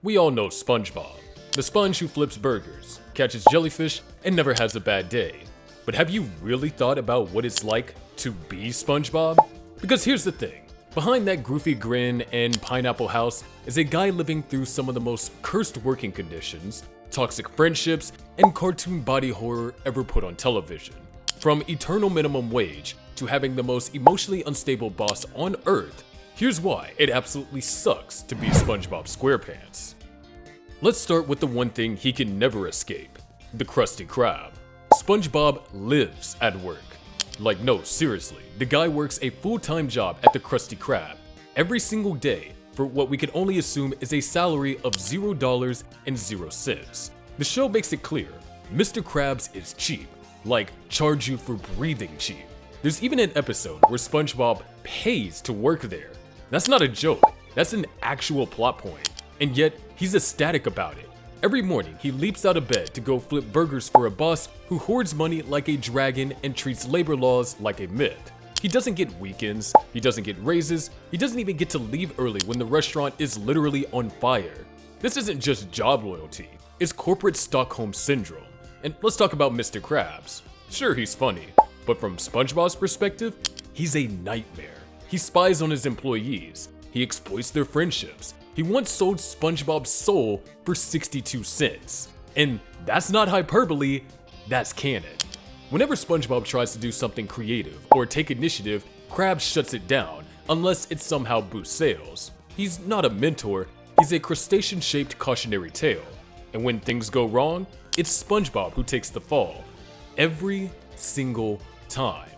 We all know Spongebob, the sponge who flips burgers, catches jellyfish, and never has a bad day. But have you really thought about what it's like to be Spongebob? Because here's the thing, behind that goofy grin and pineapple house is a guy living through some of the most cursed working conditions, toxic friendships, and cartoon body horror ever put on television. From eternal minimum wage to having the most emotionally unstable boss on Earth, here's why it absolutely sucks to be SpongeBob SquarePants. Let's start with the one thing he can never escape, the Krusty Krab. SpongeBob lives at work. Like, no, seriously, the guy works a full-time job at the Krusty Krab every single day for what we can only assume is a salary of $0.00. The show makes it clear, Mr. Krabs is cheap, like charge you for breathing cheap. There's even an episode where SpongeBob pays to work there. That's not a joke, that's an actual plot point, and yet he's ecstatic about it. Every morning, he leaps out of bed to go flip burgers for a boss who hoards money like a dragon and treats labor laws like a myth. He doesn't get weekends, he doesn't get raises, he doesn't even get to leave early when the restaurant is literally on fire. This isn't just job loyalty, it's corporate Stockholm syndrome. And let's talk about Mr. Krabs. Sure, he's funny, but from SpongeBob's perspective, he's a nightmare. He spies on his employees, he exploits their friendships. He once sold SpongeBob's soul for 62 cents. And that's not hyperbole, that's canon. Whenever SpongeBob tries to do something creative or take initiative, Krabs shuts it down, unless it somehow boosts sales. He's not a mentor, he's a crustacean-shaped cautionary tale. And when things go wrong, it's SpongeBob who takes the fall. Every single time.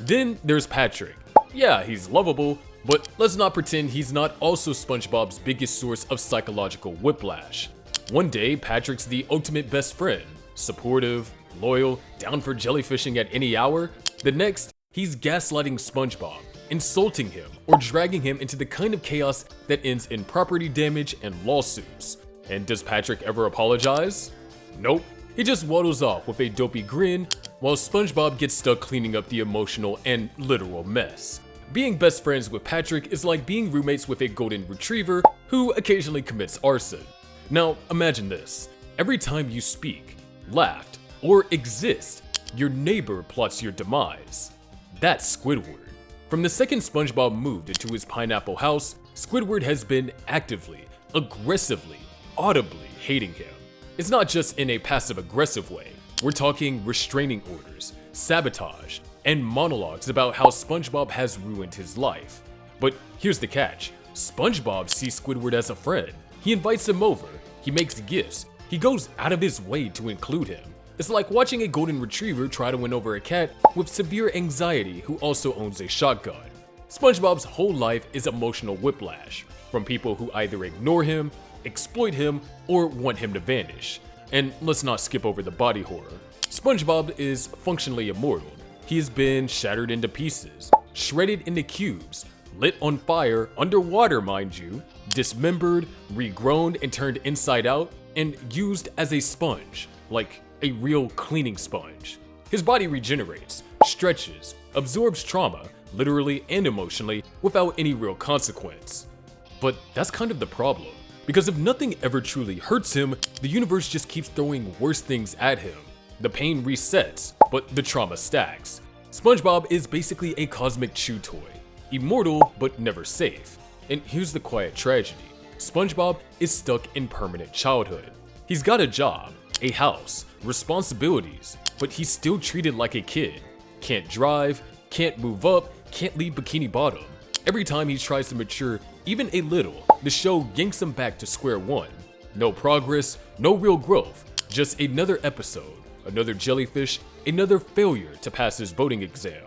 Then there's Patrick. Yeah, he's lovable, but let's not pretend he's not also SpongeBob's biggest source of psychological whiplash. One day, Patrick's the ultimate best friend, supportive, loyal, down for jellyfishing at any hour. The next, he's gaslighting SpongeBob, insulting him, or dragging him into the kind of chaos that ends in property damage and lawsuits. And does Patrick ever apologize? Nope. He just waddles off with a dopey grin, while SpongeBob gets stuck cleaning up the emotional and literal mess. Being best friends with Patrick is like being roommates with a golden retriever who occasionally commits arson. Now, imagine this. Every time you speak, laughed, or exist, your neighbor plots your demise. That's Squidward. From the second SpongeBob moved into his pineapple house, Squidward has been actively, aggressively, audibly hating him. It's not just in a passive-aggressive way. We're talking restraining orders, sabotage, and monologues about how SpongeBob has ruined his life. But here's the catch. SpongeBob sees Squidward as a friend. He invites him over, he makes gifts, he goes out of his way to include him. It's like watching a golden retriever try to win over a cat with severe anxiety who also owns a shotgun. SpongeBob's whole life is emotional whiplash, from people who either ignore him, exploit him, or want him to vanish. And let's not skip over the body horror. SpongeBob is functionally immortal. He has been shattered into pieces, shredded into cubes, lit on fire, underwater mind you, dismembered, regrown and turned inside out, and used as a sponge, like a real cleaning sponge. His body regenerates, stretches, absorbs trauma, literally and emotionally, without any real consequence. But that's kind of the problem. Because if nothing ever truly hurts him, the universe just keeps throwing worse things at him. The pain resets, but the trauma stacks. SpongeBob is basically a cosmic chew toy. Immortal, but never safe. And here's the quiet tragedy. SpongeBob is stuck in permanent childhood. He's got a job, a house, responsibilities, but he's still treated like a kid. Can't drive, can't move up, can't leave Bikini Bottom. Every time he tries to mature even a little, the show yanks him back to square one. No progress, no real growth, just another episode, another jellyfish, another failure to pass his boating exam.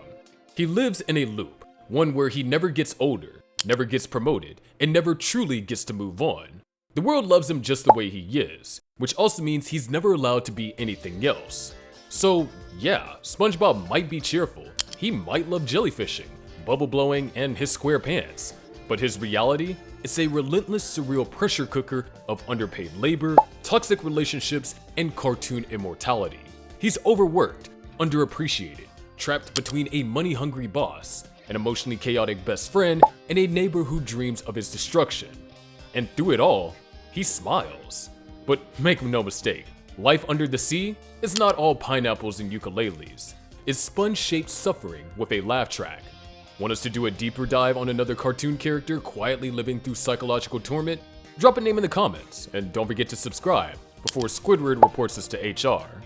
He lives in a loop, one where he never gets older, never gets promoted, and never truly gets to move on. The world loves him just the way he is, which also means he's never allowed to be anything else. So yeah, SpongeBob might be cheerful, he might love jellyfishing, bubble blowing, and his square pants. But his reality is a relentless surreal pressure cooker of underpaid labor, toxic relationships, and cartoon immortality. He's overworked, underappreciated, trapped between a money-hungry boss, an emotionally chaotic best friend, and a neighbor who dreams of his destruction. And through it all, he smiles. But make no mistake, life under the sea is not all pineapples and ukuleles. It's sponge-shaped suffering with a laugh track. Want us to do a deeper dive on another cartoon character quietly living through psychological torment? Drop a name in the comments, and don't forget to subscribe before Squidward reports us to HR.